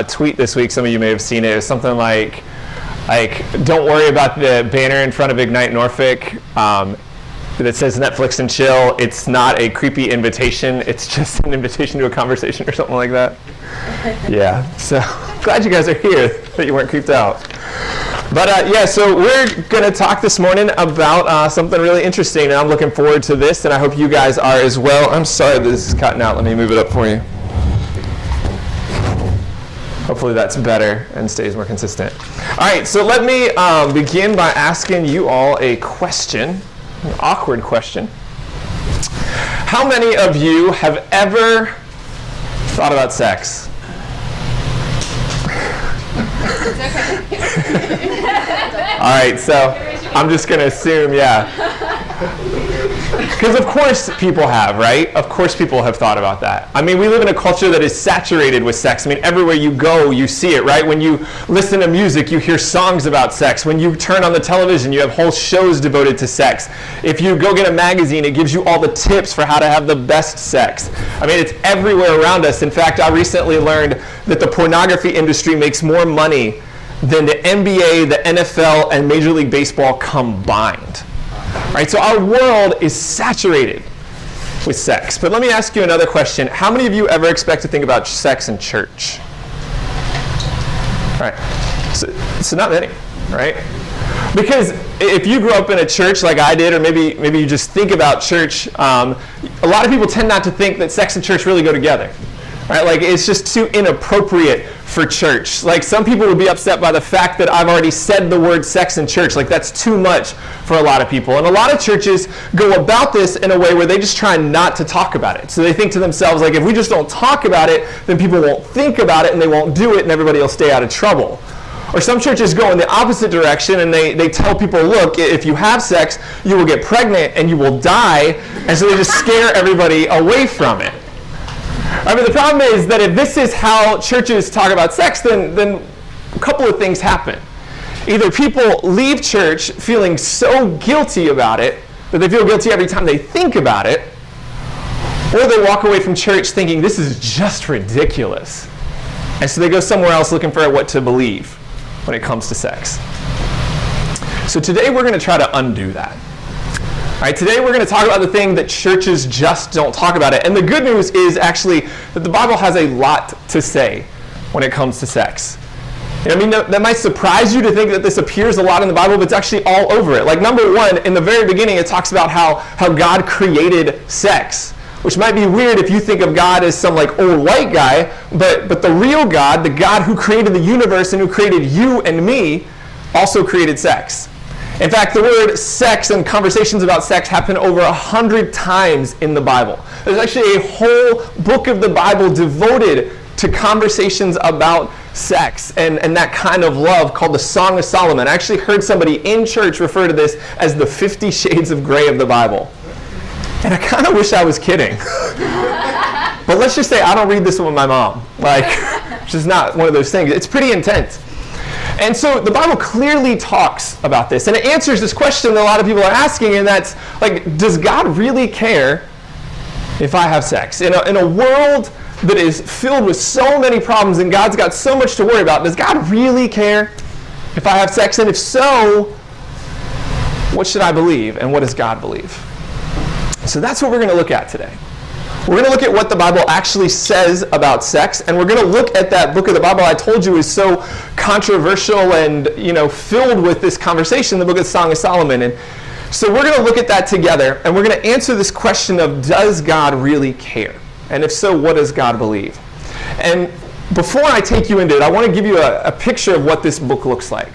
a tweet this week. Some of you may have seen it. It was something like don't worry about the banner in front of Ignite Norfolk that says Netflix and chill. It's not a creepy invitation. It's just an invitation to a conversation or something like that. Yeah, so glad you guys are here, that you weren't creeped out. But yeah, so we're going to talk this morning about something really interesting, and I'm looking forward to this, and I hope you guys are as well. I'm sorry that this is cutting out. Let me move it up for you. Hopefully that's better and stays more consistent. All right, so let me begin by asking you all a question, an awkward question. How many of you have ever thought about sex? All right, so I'm just going to assume, yeah. Because of course people have, right? Of course people have thought about that. I mean, we live in a culture that is saturated with sex. I mean, everywhere you go, you see it, right? When you listen to music, you hear songs about sex. When you turn on the television, you have whole shows devoted to sex. If you go get a magazine, it gives you all the tips for how to have the best sex. I mean, it's everywhere around us. In fact, I recently learned that the pornography industry makes more money than the NBA, the NFL, and Major League Baseball combined. Right, so our world is saturated with sex. But let me ask you another question. How many of you ever expect to think about sex in church? All right, so not many, right? Because if you grew up in a church like I did, or maybe you just think about church, a lot of people tend not to think that sex and church really go together. Right? Like, it's just too inappropriate for church. Like, some people would be upset by the fact that I've already said the word sex in church. Like, that's too much for a lot of people. And a lot of churches go about this in a way where they just try not to talk about it. So they think to themselves, like, if we just don't talk about it, then people won't think about it and they won't do it and everybody will stay out of trouble. Or some churches go in the opposite direction and they tell people, look, if you have sex, you will get pregnant and you will die. And so they just scare everybody away from it. I mean, the problem is that if this is how churches talk about sex, then a couple of things happen. Either people leave church feeling so guilty about it that they feel guilty every time they think about it, or they walk away from church thinking this is just ridiculous. And so they go somewhere else looking for what to believe when it comes to sex. So today we're going to try to undo that. All right, today we're going to talk about the thing that churches just don't talk about it. And the good news is actually that the Bible has a lot to say when it comes to sex. I mean, that might surprise you to think that this appears a lot in the Bible, but it's actually all over it. Like, number one, in the very beginning, it talks about how God created sex, which might be weird if you think of God as some like old white guy, but the real God, the God who created the universe and who created you and me, also created sex. In fact, the word sex and conversations about sex happen over 100 times in the Bible. There's actually a whole book of the Bible devoted to conversations about sex and that kind of love called the Song of Solomon. I actually heard somebody in church refer to this as the 50 Shades of Grey of the Bible. And I kind of wish I was kidding. But let's just say I don't read this with my mom. Like, it's just not one of those things. It's pretty intense. And so the Bible clearly talks about this, and it answers this question that a lot of people are asking, and that's, like, does God really care if I have sex? In a world that is filled with so many problems and God's got so much to worry about, does God really care if I have sex? And if so, what should I believe, and what does God believe? So that's what we're going to look at today. We're going to look at what the Bible actually says about sex, and we're going to look at that book of the Bible I told you is so controversial and, filled with this conversation, the book of the Song of Solomon. And so we're going to look at that together, and we're going to answer this question of, does God really care? And if so, what does God believe? And before I take you into it, I want to give you a picture of what this book looks like.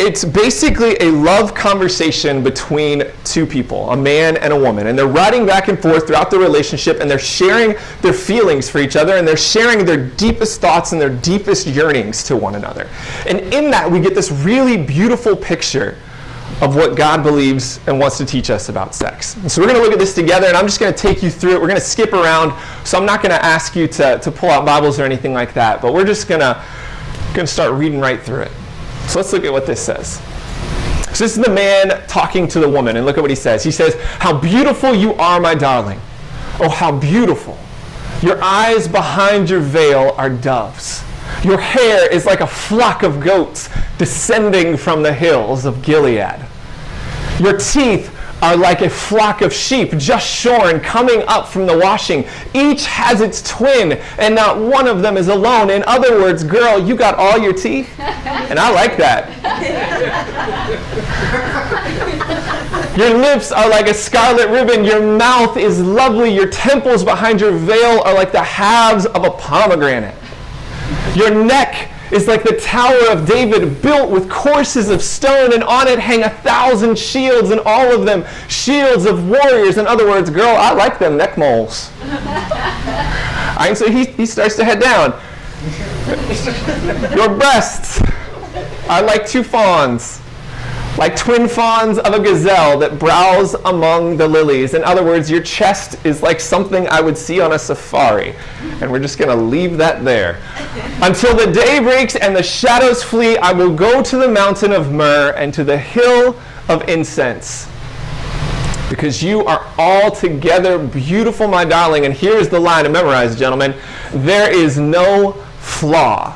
It's basically a love conversation between two people, a man and a woman. And they're writing back and forth throughout the relationship, and they're sharing their feelings for each other, and they're sharing their deepest thoughts and their deepest yearnings to one another. And in that, we get this really beautiful picture of what God believes and wants to teach us about sex. And so we're going to look at this together, and I'm just going to take you through it. We're going to skip around, so I'm not going to ask you to pull out Bibles or anything like that, but we're just going to start reading right through it. So let's look at what this says. So this is the man talking to the woman, and look at what he says. He says, "How beautiful you are, my darling. Oh, how beautiful. Your eyes behind your veil are doves. Your hair is like a flock of goats descending from the hills of Gilead. Your teeth are like a flock of sheep just shorn, coming up from the washing. Each has its twin, and not one of them is alone. In other words, girl, you got all your teeth? And I like that. Your lips are like a scarlet ribbon. Your mouth is lovely. Your temples behind your veil are like the halves of a pomegranate. Your neck is like the Tower of David, built with courses of stone, and on it hang 1,000 shields, and all of them shields of warriors. In other words, girl, I like them neck moles. And so he starts to head down. Your breasts are like two fawns, like twin fawns of a gazelle that browse among the lilies. In other words, your chest is like something I would see on a safari. And we're just going to leave that there. Until the day breaks and the shadows flee, I will go to the mountain of myrrh and to the hill of incense. Because you are altogether beautiful, my darling. And here's the line to memorize, gentlemen. There is no flaw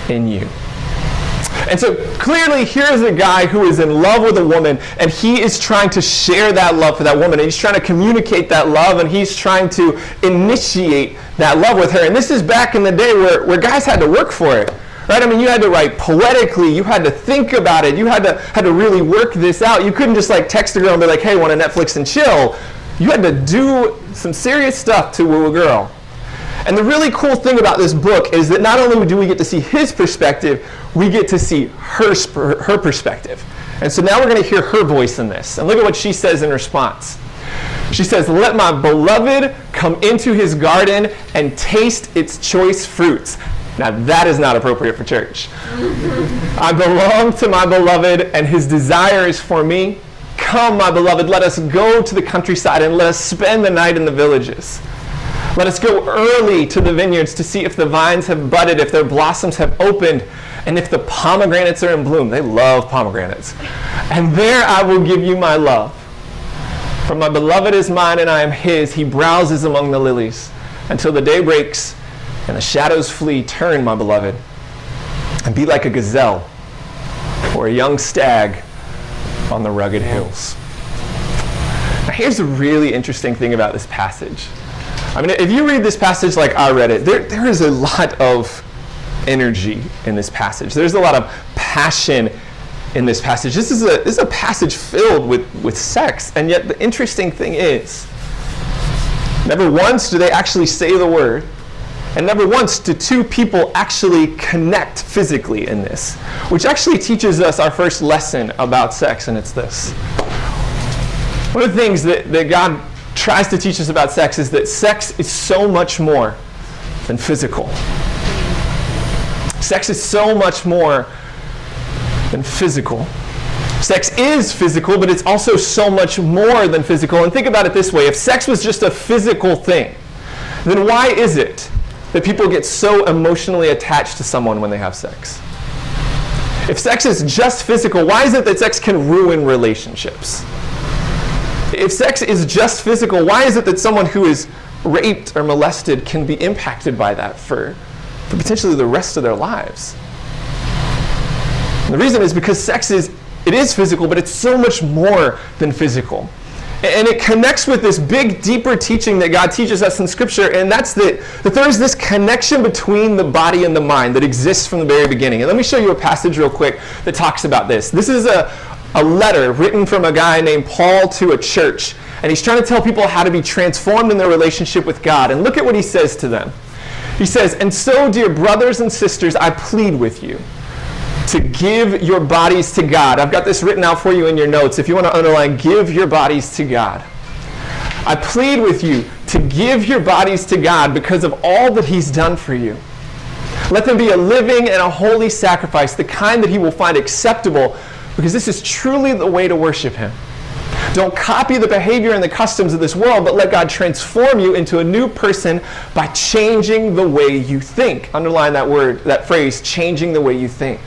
in you. And so clearly here's a guy who is in love with a woman, and he is trying to share that love for that woman, and he's trying to communicate that love, and he's trying to initiate that love with her. And this is back in the day where guys had to work for it, right? I mean, you had to write poetically, you had to think about it, you had to really work this out. You couldn't just like text a girl and be like, hey, want to Netflix and chill. You had to do some serious stuff to woo a girl. And the really cool thing about this book is that not only do we get to see his perspective, we get to see her perspective. And so now we're going to hear her voice in this. And look at what she says in response. She says, let my beloved come into his garden and taste its choice fruits. Now that is not appropriate for church. I belong to my beloved, and his desire is for me. Come, my beloved, let us go to the countryside and let us spend the night in the villages. Let us go early to the vineyards to see if the vines have budded, if their blossoms have opened, and if the pomegranates are in bloom. They love pomegranates. And there I will give you my love. For my beloved is mine and I am his. He browses among the lilies until the day breaks and the shadows flee. Turn, my beloved, and be like a gazelle or a young stag on the rugged hills. Now here's the really interesting thing about this passage. I mean, if you read this passage like I read it, there is a lot of energy in this passage. There's a lot of passion in this passage. This is a passage filled with sex, and yet the interesting thing is, never once do they actually say the word, and never once do two people actually connect physically in this, which actually teaches us our first lesson about sex, and it's this. One of the things that God tries to teach us about sex is that sex is so much more than physical. Sex is so much more than physical. Sex is physical, but it's also so much more than physical. And think about it this way. If sex was just a physical thing, then why is it that people get so emotionally attached to someone when they have sex? If sex is just physical, why is it that sex can ruin relationships? If sex is just physical, why is it that someone who is raped or molested can be impacted by that for potentially the rest of their lives? And the reason is because sex is physical, but it's so much more than physical. And it connects with this big, deeper teaching that God teaches us in Scripture, and that's that there is this connection between the body and the mind that exists from the very beginning. And let me show you a passage real quick that talks about this. This is a letter written from a guy named Paul to a church, and he's trying to tell people how to be transformed in their relationship with God. And look at what he says to them. He says, and so, dear brothers and sisters, I plead with you to give your bodies to God. I've got this written out for you in your notes. If you want to underline, give your bodies to God. I plead with you to give your bodies to God because of all that he's done for you. Let them be a living and a holy sacrifice, the kind that he will find acceptable, because this is truly the way to worship him. Don't copy the behavior and the customs of this world, but let God transform you into a new person by changing the way you think. Underline that word, that phrase, changing the way you think.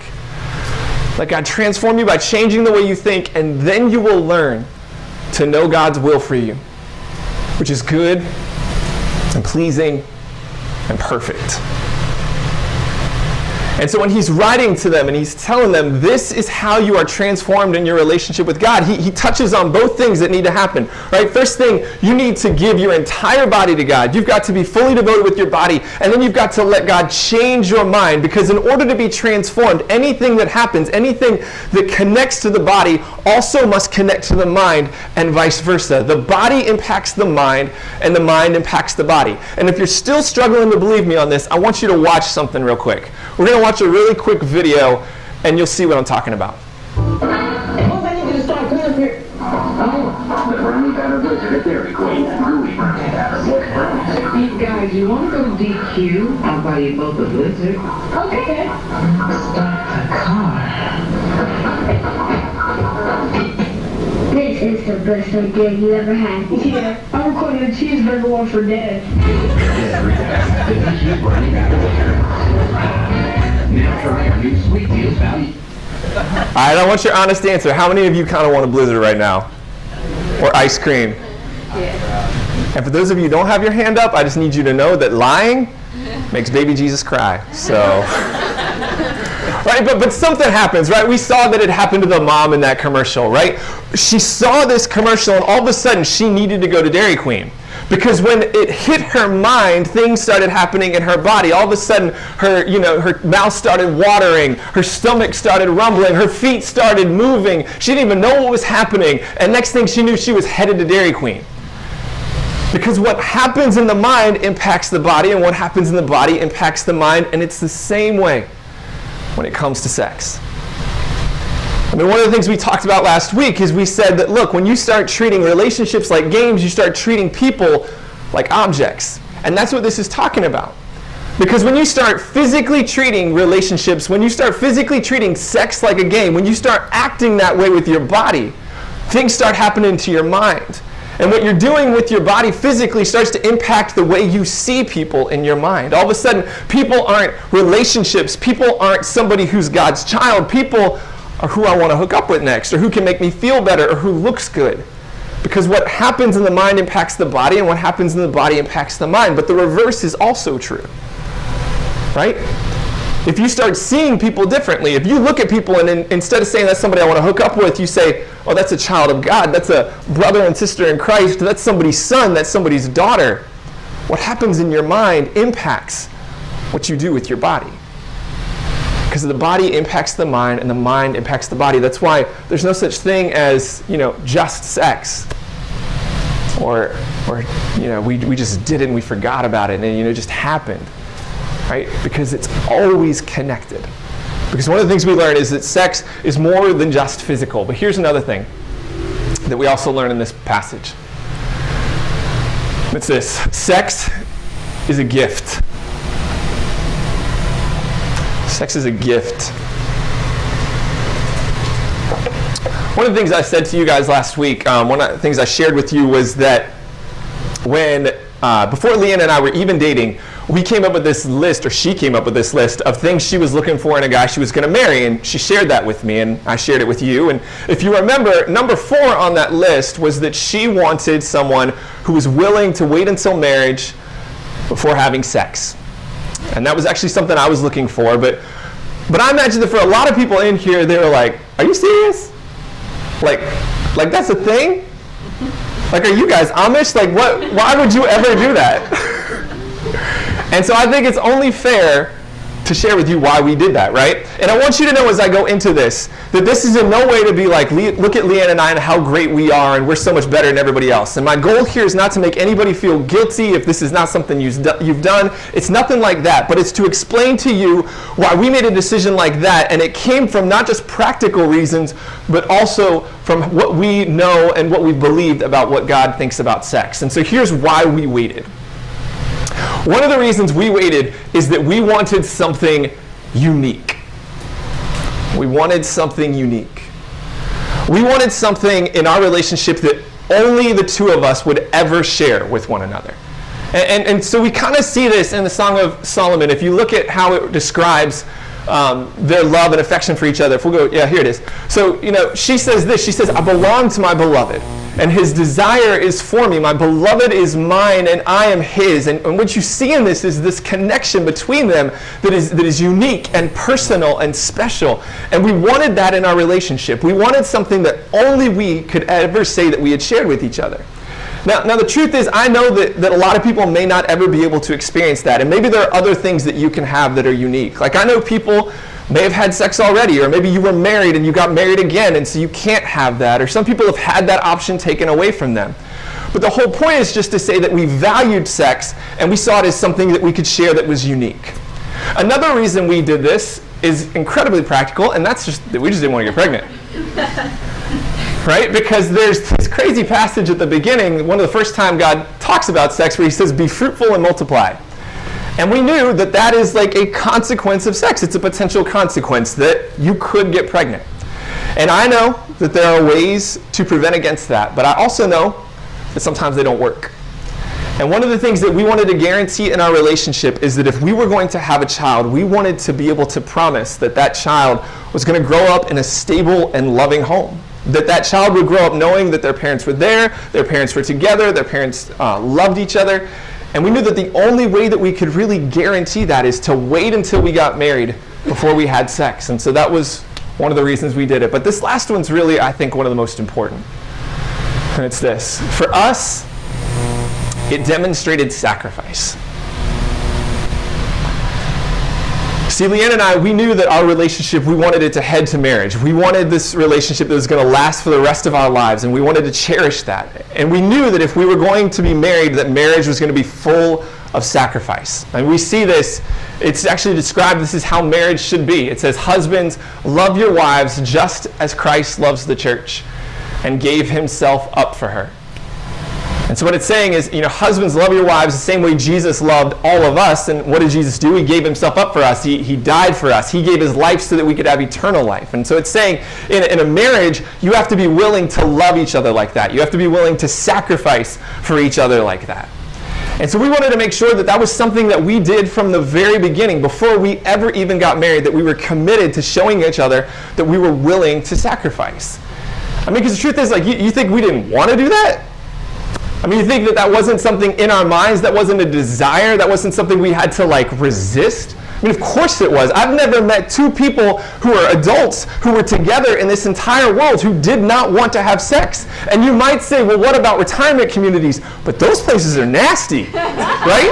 Let God transform you by changing the way you think, and then you will learn to know God's will for you, which is good and pleasing and perfect. And so when he's writing to them and he's telling them this is how you are transformed in your relationship with God, he touches on both things that need to happen, right? First thing, you need to give your entire body to God. You've got to be fully devoted with your body, and then you've got to let God change your mind, because in order to be transformed, anything that happens, anything that connects to the body also must connect to the mind, and vice versa. The body impacts the mind, and the mind impacts the body. And if you're still struggling to believe me on this, I want you to watch something real quick. We're going to watch a really quick video, and you'll see what I'm talking about. What I need you to start doing here? Oh, the brownie batter blizzard at Dairy Queen. Gooey brownie batter. Hey guys, you want to go to DQ? I'll buy you both a blizzard. Okay. Start the car. This is the best idea you ever had. Yeah, I'm recording a cheeseburger one for Dad. The DQ brownie batter blizzard. Now try our new sweet deals value. All right, I want your honest answer. How many of you kind of want a blizzard right now? Or ice cream? Yeah. And for those of you who don't have your hand up, I just need you to know that lying makes baby Jesus cry. So, right, but something happens, right? We saw that it happened to the mom in that commercial, right? She saw this commercial, and all of a sudden she needed to go to Dairy Queen. Because when it hit her mind, things started happening in her body. All of a sudden, her mouth started watering, her stomach started rumbling, her feet started moving. She didn't even know what was happening. And next thing she knew, she was headed to Dairy Queen. Because what happens in the mind impacts the body, and what happens in the body impacts the mind, and it's the same way when it comes to sex. I mean, one of the things we talked about last week is we said that, look, when you start treating relationships like games, you start treating people like objects. And that's what this is talking about. Because when you start physically treating relationships, when you start physically treating sex like a game, when you start acting that way with your body, things start happening to your mind. And what you're doing with your body physically starts to impact the way you see people in your mind. All of a sudden, people aren't relationships. People aren't somebody who's God's child. People are who I want to hook up with next, or who can make me feel better, or who looks good. Because what happens in the mind impacts the body, and what happens in the body impacts the mind. But the reverse is also true, right? If you start seeing people differently, if you look at people and instead of saying that's somebody I want to hook up with, you say, oh, that's a child of God, that's a brother and sister in Christ, that's somebody's son, that's somebody's daughter. What happens in your mind impacts what you do with your body. Because the body impacts the mind, and the mind impacts the body. That's why there's no such thing as, just sex. Or we just did it and we forgot about it, and it just happened. Right? Because it's always connected. Because one of the things we learn is that sex is more than just physical. But here's another thing that we also learn in this passage. It's this: sex is a gift. Sex is a gift. One of the things I said to you guys last week, one of the things I shared with you was that when, before Leanne and I were even dating, we came up with this list, or she came up with this list of things she was looking for in a guy she was going to marry, and she shared that with me, and I shared it with you. And if you remember, number 4 on that list was that she wanted someone who was willing to wait until marriage before having sex. And that was actually something I was looking for, but I imagine that for a lot of people in here, they were like, are you serious? Like that's a thing? Like, are you guys Amish? Like, what? Why would you ever do that? And so I think it's only fair to share with you why we did that, right? And I want you to know as I go into this, that this is in no way to be like, look at Leanne and I and how great we are and we're so much better than everybody else. And my goal here is not to make anybody feel guilty if this is not something you've done. It's nothing like that, but it's to explain to you why we made a decision like that. And it came from not just practical reasons, but also from what we know and what we believed about what God thinks about sex. And so here's why we waited. One of the reasons we waited is that we wanted something unique. We wanted something unique. We wanted something in our relationship that only the two of us would ever share with one another. And so we kind of see this in the Song of Solomon. If you look at how it describes their love and affection for each other. If we'll go, yeah, here it is. So, she says this. She says, I belong to my beloved, And his desire is for me. My beloved is mine and I am his. And what you see in this is this connection between them that is unique and personal and special. And we wanted that in our relationship. We wanted something that only we could ever say that we had shared with each other. Now the truth is, I know that a lot of people may not ever be able to experience that. And maybe there are other things that you can have that are unique. Like I know people may have had sex already, or maybe you were married and you got married again, and so you can't have that. Or some people have had that option taken away from them. But the whole point is just to say that we valued sex and we saw it as something that we could share that was unique. Another reason we did this is incredibly practical, and that's just that we just didn't want to get pregnant. Right? Because there's this crazy passage at the beginning, one of the first time God talks about sex, where he says, be fruitful and multiply. And we knew that that is like a consequence of sex. It's a potential consequence that you could get pregnant. And I know that there are ways to prevent against that, but I also know that sometimes they don't work. And one of the things that we wanted to guarantee in our relationship is that if we were going to have a child, we wanted to be able to promise that that child was going to grow up in a stable and loving home. That child would grow up knowing that their parents were there, their parents were together, their parents loved each other. And we knew that the only way that we could really guarantee that is to wait until we got married before we had sex. And so that was one of the reasons we did it. But this last one's really, I think, one of the most important. And it's this. For us, it demonstrated sacrifice. See, Leanne and I, we knew that our relationship, we wanted it to head to marriage. We wanted this relationship that was going to last for the rest of our lives, and we wanted to cherish that. And we knew that if we were going to be married, that marriage was going to be full of sacrifice. And we see this, it's actually described, this is how marriage should be. It says, husbands, love your wives just as Christ loves the church and gave himself up for her. And so what it's saying is, husbands, love your wives the same way Jesus loved all of us. And what did Jesus do? He gave himself up for us. He died for us. He gave his life so that we could have eternal life. And so it's saying, in a marriage, you have to be willing to love each other like that. You have to be willing to sacrifice for each other like that. And so we wanted to make sure that that was something that we did from the very beginning, before we ever even got married, that we were committed to showing each other that we were willing to sacrifice. I mean, because the truth is, like, you think we didn't want to do that? I mean, you think that that wasn't something in our minds, that wasn't a desire, that wasn't something we had to, like, resist? I mean, of course it was. I've never met two people who are adults who were together in this entire world who did not want to have sex. And you might say, well, what about retirement communities? But those places are nasty, right?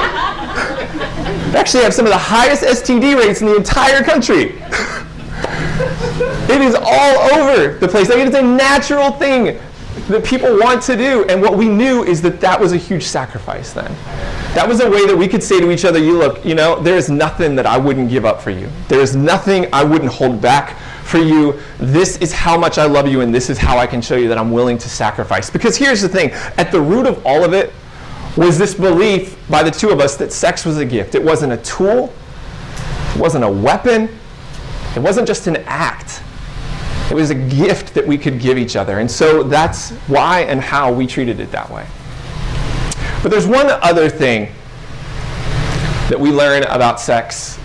They actually have some of the highest STD rates in the entire country. It is all over the place. Like, it is a natural thing that people want to do. And what we knew is that that was a huge sacrifice then. That was a way that we could say to each other, there is nothing that I wouldn't give up for you. There is nothing I wouldn't hold back for you. This is how much I love you, and this is how I can show you that I'm willing to sacrifice. Because here's the thing, at the root of all of it was this belief by the two of us that sex was a gift. It wasn't a tool. It wasn't a weapon. It wasn't just an act. It was a gift that we could give each other. And so that's why and how we treated it that way. But there's one other thing that we learn about sex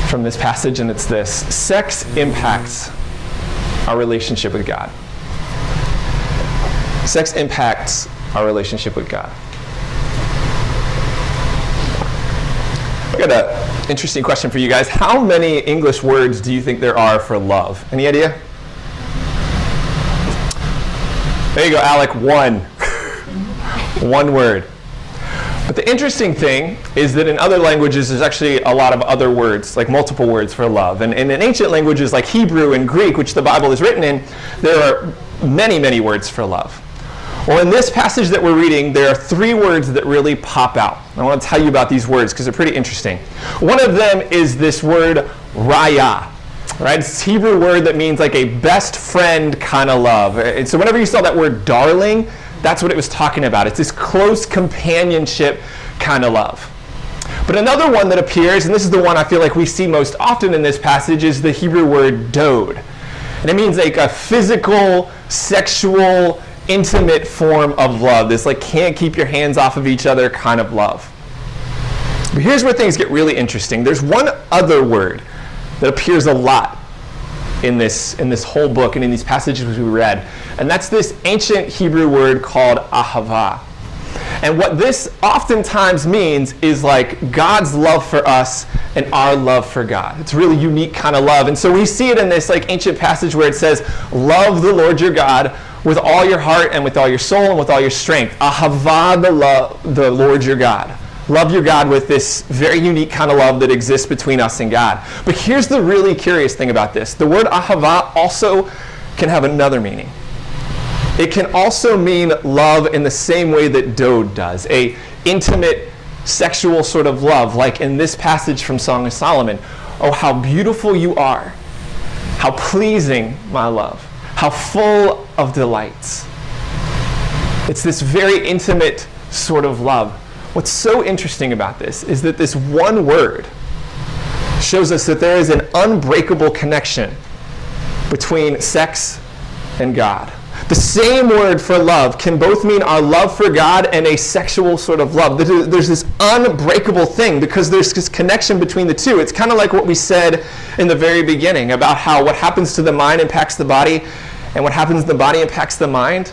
from this passage, and it's this. Sex impacts our relationship with God. Sex impacts our relationship with God. I got an interesting question for you guys. How many English words do you think there are for love? Any idea? There you go, Alec. One. One word. But the interesting thing is that in other languages, there's actually a lot of other words, like multiple words for love. And in ancient languages like Hebrew and Greek, which the Bible is written in, there are many, many words for love. Well, in this passage that we're reading, there are three words that really pop out. I want to tell you about these words because they're pretty interesting. One of them is this word, raya. Right? It's this Hebrew word that means like a best friend kind of love. And so whenever you saw that word darling, that's what it was talking about. It's this close companionship kind of love. But another one that appears, and this is the one I feel like we see most often in this passage, is the Hebrew word dode. And it means like a physical, sexual, intimate form of love. This like can't keep your hands off of each other kind of love. But here's where things get really interesting. There's one other word that appears a lot in this whole book and in these passages we read. And that's this ancient Hebrew word called ahava. And what this oftentimes means is like God's love for us and our love for God. It's a really unique kind of love. And so we see it in this like ancient passage where it says, love the Lord your God with all your heart and with all your soul and with all your strength. Ahava, the Lord your God. Love your God with this very unique kind of love that exists between us and God. But here's the really curious thing about this. The word ahava also can have another meaning. It can also mean love in the same way that dode does, a intimate sexual sort of love, like in this passage from Song of Solomon. Oh, how beautiful you are, how pleasing, my love, how full of delights. It's this very intimate sort of love. What's so interesting about this is that this one word shows us that there is an unbreakable connection between sex and God. The same word for love can both mean our love for God and a sexual sort of love. There's this unbreakable thing because there's this connection between the two. It's kind of like what we said in the very beginning about how what happens to the mind impacts the body and what happens to the body impacts the mind.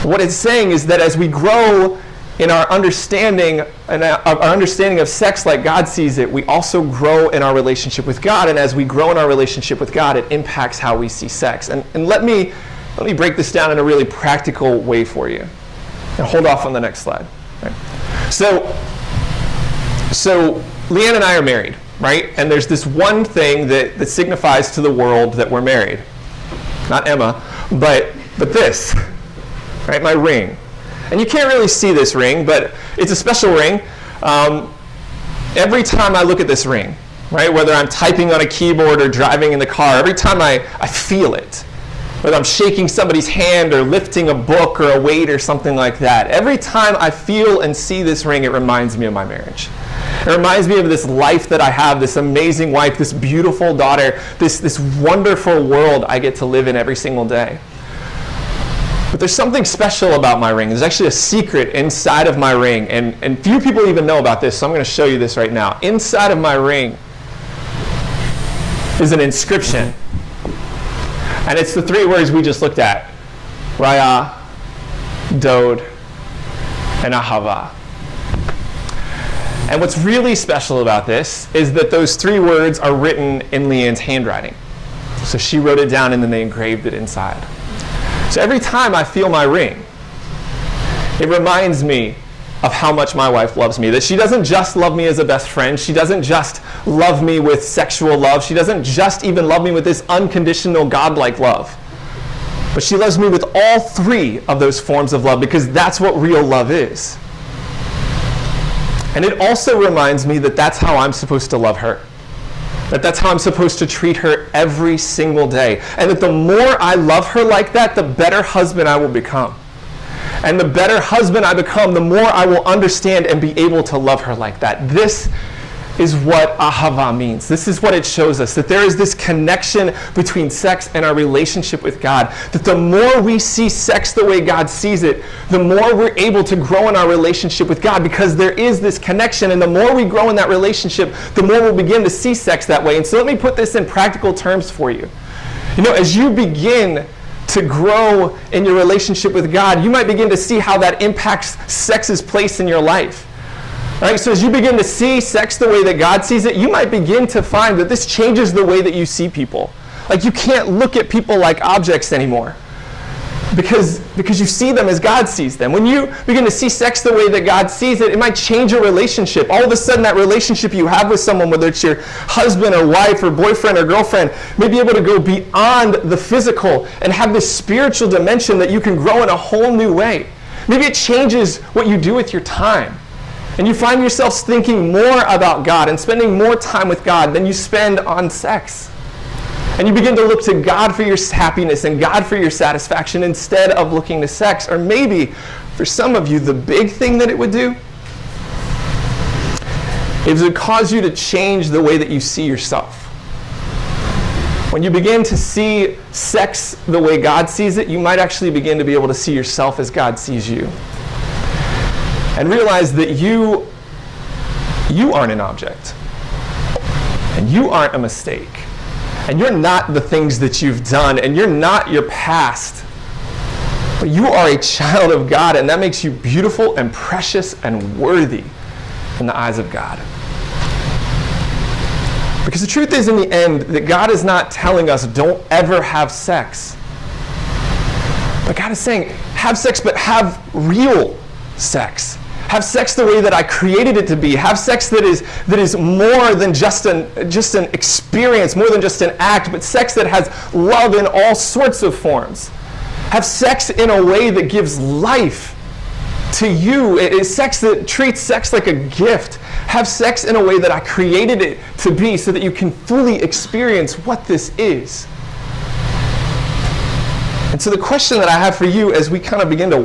What it's saying is that as we grow in our understanding of sex like God sees it, we also grow in our relationship with God. And as we grow in our relationship with God, it impacts how we see sex. And let me break this down in a really practical way for you. And hold off on the next slide. Right. So Leanne and I are married, right? And there's this one thing that signifies to the world that we're married. Not Emma, but this, right? My ring. And you can't really see this ring, but it's a special ring. Every time I look at this ring, right, whether I'm typing on a keyboard or driving in the car, every time I feel it, whether I'm shaking somebody's hand or lifting a book or a weight or something like that, every time I feel and see this ring, it reminds me of my marriage. It reminds me of this life that I have, this amazing wife, this beautiful daughter, this wonderful world I get to live in every single day. But there's something special about my ring. There's actually a secret inside of my ring, and few people even know about this, so I'm going to show you this right now. Inside of my ring is an inscription. And it's the three words we just looked at. Raya, Dode, and Ahava. And what's really special about this is that those three words are written in Leanne's handwriting. So she wrote it down and then they engraved it inside. So every time I feel my ring, it reminds me of how much my wife loves me. That she doesn't just love me as a best friend. She doesn't just love me with sexual love. She doesn't just even love me with this unconditional godlike love. But she loves me with all three of those forms of love because that's what real love is. And it also reminds me that that's how I'm supposed to love her. That's how I'm supposed to treat her every single day. And that the more I love her like that, the better husband I will become. And the better husband I become, the more I will understand and be able to love her like that. This is what ahava means. This is what it shows us, that there is this connection between sex and our relationship with God. That the more we see sex the way God sees it, the more we're able to grow in our relationship with God because there is this connection. And the more we grow in that relationship, the more we'll begin to see sex that way. And so let me put this in practical terms for you. You know, as you begin to grow in your relationship with God, you might begin to see how that impacts sex's place in your life. Right? So as you begin to see sex the way that God sees it, you might begin to find that this changes the way that you see people. Like you can't look at people like objects anymore because you see them as God sees them. When you begin to see sex the way that God sees it, it might change your relationship. All of a sudden that relationship you have with someone, whether it's your husband or wife or boyfriend or girlfriend, may be able to go beyond the physical and have this spiritual dimension that you can grow in a whole new way. Maybe it changes what you do with your time. And you find yourself thinking more about God and spending more time with God than you spend on sex. And you begin to look to God for your happiness and God for your satisfaction instead of looking to sex. Or maybe, for some of you, the big thing that it would do is it would cause you to change the way that you see yourself. When you begin to see sex the way God sees it, you might actually begin to be able to see yourself as God sees you. And realize that you aren't an object. And you aren't a mistake. And you're not the things that you've done, and you're not your past. But you are a child of God, and that makes you beautiful and precious and worthy in the eyes of God. Because the truth is, in the end, that God is not telling us, don't ever have sex. But God is saying, have sex, but have real sex. Have sex the way that I created it to be. Have sex that is more than just an experience, more than just an act, but sex that has love in all sorts of forms. Have sex in a way that gives life to you. It is sex that treats sex like a gift. Have sex in a way that I created it to be so that you can fully experience what this is. And so the question that I have for you as we kind of begin to